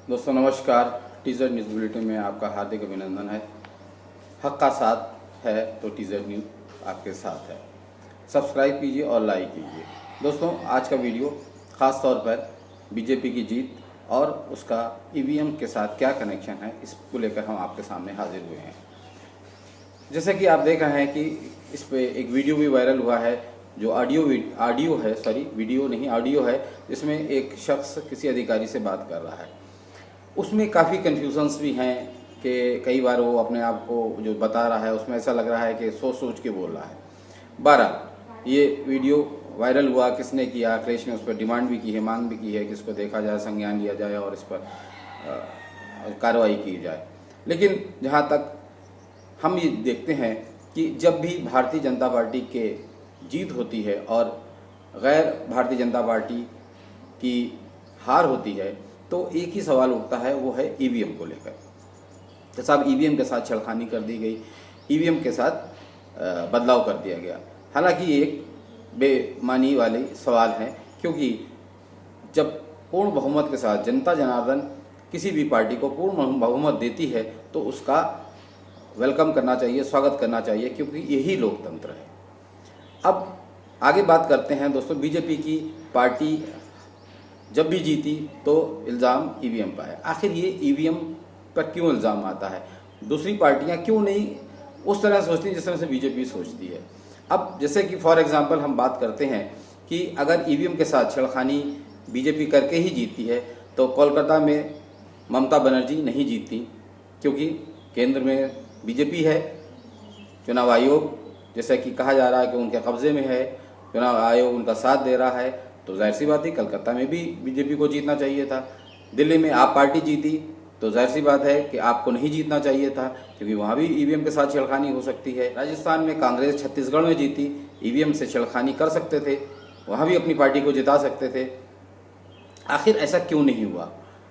दोस्तों नमस्कार। Teaser news bulletin में आपका हार्दिक अभिनंदन है। हक का साथ है तो टीजर न्यूज़ आपके साथ है। सब्सक्राइब कीजिए और लाइक कीजिए। दोस्तों आज का वीडियो ख़ास तौर पर बीजेपी की जीत और उसका ईवीएम के साथ क्या कनेक्शन है, इसको लेकर हम आपके सामने हाजिर हुए हैं। जैसे कि आप देख रहे हैं कि इस पे एक वीडियो भी वायरल हुआ है, जो वीडियो है, जिसमें एक शख्स किसी अधिकारी से बात कर रहा है। उसमें काफ़ी कन्फ्यूजन्स भी हैं कि कई बार वो अपने आप को जो बता रहा है उसमें ऐसा लग रहा है कि सोच सोच के बोल रहा है। 12 ये वीडियो वायरल हुआ, किसने किया? अखिलेश ने उस पर डिमांड भी की है, मांग भी की है कि इसको देखा जाए, संज्ञान लिया जाए और इस पर कार्रवाई की जाए। लेकिन जहाँ तक हम ये देखते हैं कि जब भी भारतीय जनता पार्टी के जीत होती है और गैर भारतीय जनता पार्टी की हार होती है तो एक ही सवाल उठता है, वो है ईवीएम को लेकर। जैसा अब ईवीएम के साथ छेड़खानी कर दी गई, ईवीएम के साथ बदलाव कर दिया गया। हालांकि ये एक बेमानी वाले सवाल हैं, क्योंकि जब पूर्ण बहुमत के साथ जनता जनार्दन किसी भी पार्टी को पूर्ण बहुमत देती है तो उसका वेलकम करना चाहिए, स्वागत करना चाहिए, क्योंकि यही लोकतंत्र है। अब आगे बात करते हैं दोस्तों। बीजेपी की पार्टी जब भी जीती तो इल्ज़ाम ईवीएम पर है। आखिर ये ईवीएम पर क्यों इल्ज़ाम आता है? दूसरी पार्टियां क्यों नहीं उस तरह सोचती जिस तरह से बीजेपी सोचती है? अब जैसे कि फॉर एग्जांपल हम बात करते हैं कि अगर ईवीएम के साथ छेड़खानी बीजेपी करके ही जीतती है तो कोलकाता में ममता बनर्जी नहीं जीतती, क्योंकि केंद्र में बीजेपी है। चुनाव आयोग जैसा कि कहा जा रहा है कि उनके कब्जे में है, चुनाव आयोग उनका साथ दे रहा है, तो जाहिर सी बात है कलकत्ता में भी बीजेपी को जीतना चाहिए था। दिल्ली में आप पार्टी जीती तो जाहिर सी बात है कि आपको नहीं जीतना चाहिए था, क्योंकि वहाँ भी ईवीएम के साथ छेड़खानी हो सकती है। राजस्थान में कांग्रेस छत्तीसगढ़ में जीती, ईवीएम से छेड़खानी कर सकते थे, वहाँ भी अपनी पार्टी को जिता सकते थे। आखिर ऐसा क्यों नहीं हुआ?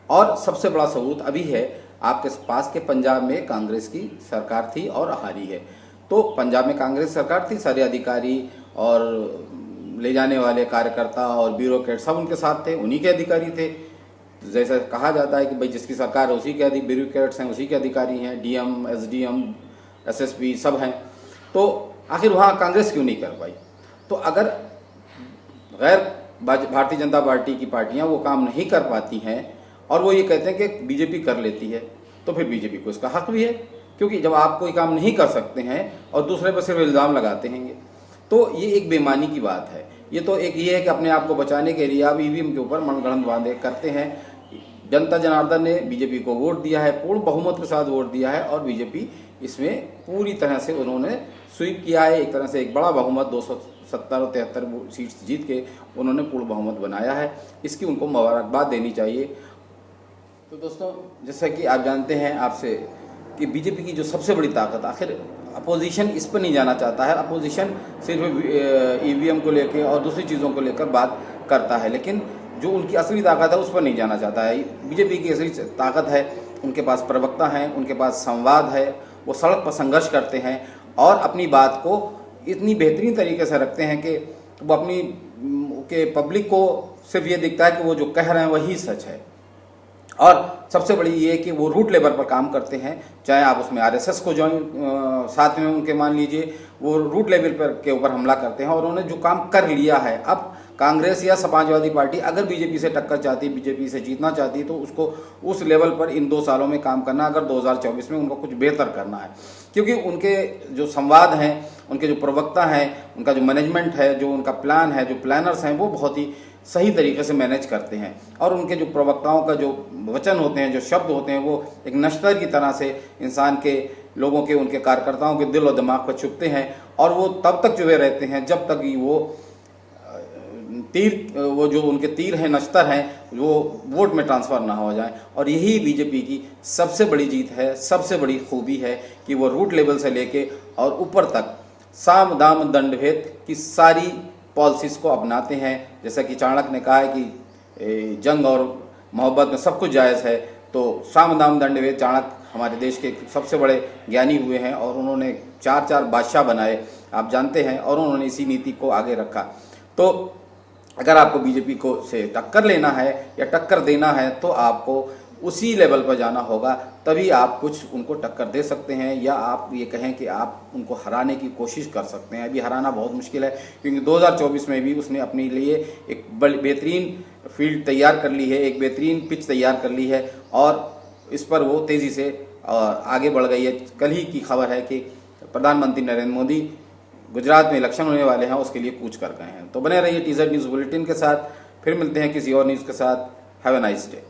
और सबसे बड़ा सबूत अभी है आपके पास के पंजाब में कांग्रेस की सरकार थी और हारी है। तो पंजाब में कांग्रेस सरकार थी, सारे अधिकारी और ले जाने वाले कार्यकर्ता और ब्यूरोक्रेट सब उनके साथ थे, उन्हीं के अधिकारी थे। जैसा कहा जाता है कि भाई जिसकी सरकार है उसी के ब्यूरोक्रेट्स हैं, उसी के अधिकारी हैं, डीएम, एसडीएम, एसएसपी सब हैं। तो आखिर वहाँ कांग्रेस क्यों नहीं कर पाई? तो अगर गैर भारतीय जनता पार्टी की पार्टियाँ वो काम नहीं कर पाती हैं और वो ये कहते हैं कि बीजेपी कर लेती है, तो फिर बीजेपी को इसका हक भी है, क्योंकि जब आप कोई काम नहीं कर सकते हैं और दूसरे पर सिर्फ इल्ज़ाम लगाते हैं तो ये एक बेईमानी की बात है। ये तो एक ये है कि अपने आप को बचाने के लिए आप ईवीएम के ऊपर मनगढ़ंत वादे करते हैं। जनता जनार्दन ने बीजेपी को वोट दिया है, पूर्ण बहुमत के साथ वोट दिया है और बीजेपी इसमें पूरी तरह से उन्होंने स्वीप किया है। एक तरह से एक बड़ा बहुमत 270 और 73 सीट्स जीत के उन्होंने पूर्ण बहुमत बनाया है। इसकी उनको मुबारकबाद देनी चाहिए। तो दोस्तों जैसा कि आप जानते हैं आपसे कि बीजेपी की जो सबसे बड़ी ताकत, आखिर अपोजिशन इस पर नहीं जाना चाहता है। अपोजिशन सिर्फ ईवीएम को लेकर और दूसरी चीज़ों को लेकर बात करता है, लेकिन जो उनकी असली ताकत है उस पर नहीं जाना चाहता है। बीजेपी की असली ताकत है, उनके पास प्रवक्ता हैं, उनके पास संवाद है, वो सड़क पर संघर्ष करते हैं और अपनी बात को इतनी बेहतरीन तरीके से रखते हैं कि वो अपनी के पब्लिक को सिर्फ ये दिखता है कि वो जो कह रहे हैं वही सच है। और सबसे बड़ी ये है कि वो रूट लेवल पर काम करते हैं, चाहे आप उसमें आरएसएस को ज्वाइन साथ में उनके मान लीजिए, वो रूट लेवल पर के ऊपर हमला करते हैं और उन्होंने जो काम कर लिया है। अब कांग्रेस या समाजवादी पार्टी अगर बीजेपी से टक्कर चाहती, बीजेपी से जीतना चाहती, तो उसको उस लेवल पर इन 2 सालों में काम करना, अगर 2024 में उनको कुछ बेहतर करना है, क्योंकि उनके जो संवाद हैं, उनके जो प्रवक्ता हैं, उनका जो मैनेजमेंट है, जो उनका प्लान है, जो प्लानर्स हैं, वो बहुत ही सही तरीके से मैनेज करते हैं। और उनके जो प्रवक्ताओं का जो वचन होते हैं, जो शब्द होते हैं, वो एक नश्तर की तरह से इंसान के, लोगों के, उनके कार्यकर्ताओं के दिल और दिमाग पर चुभते हैं और वो तब तक चुभे रहते हैं जब तक वो वो जो उनके तीर हैं, नश्तर हैं, वो वोट में ट्रांसफ़र ना हो जाए। और यही बीजेपी की सबसे बड़ी जीत है, सबसे बड़ी खूबी है कि वो रूट लेवल से लेके और ऊपर तक साम दाम दंड भेद की सारी पॉलिसीज़ को अपनाते हैं। जैसा कि चाणक्य ने कहा है कि जंग और मोहब्बत में सब कुछ जायज़ है, तो साम दाम दंड भेद चाणक्य हमारे देश के सबसे बड़े ज्ञानी हुए हैं और उन्होंने 4 बादशाह बनाए, आप जानते हैं, और उन्होंने इसी नीति को आगे रखा। तो अगर आपको बीजेपी को से टक्कर लेना है या टक्कर देना है तो आपको उसी लेवल पर जाना होगा, तभी आप कुछ उनको टक्कर दे सकते हैं, या आप ये कहें कि आप उनको हराने की कोशिश कर सकते हैं। अभी हराना बहुत मुश्किल है, क्योंकि 2024 में भी उसने अपने लिए एक बेहतरीन फील्ड तैयार कर ली है, एक बेहतरीन पिच तैयार कर ली है, और इस पर वो तेज़ी से आगे बढ़ गई है। कल ही की खबर है कि प्रधानमंत्री नरेंद्र मोदी गुजरात में इलेक्शन होने वाले हैं, उसके लिए कूच कर गए हैं। तो बने रहिए टीजर न्यूज़ बुलेटिन के साथ, फिर मिलते हैं किसी और न्यूज़ के साथ। Have a nice day.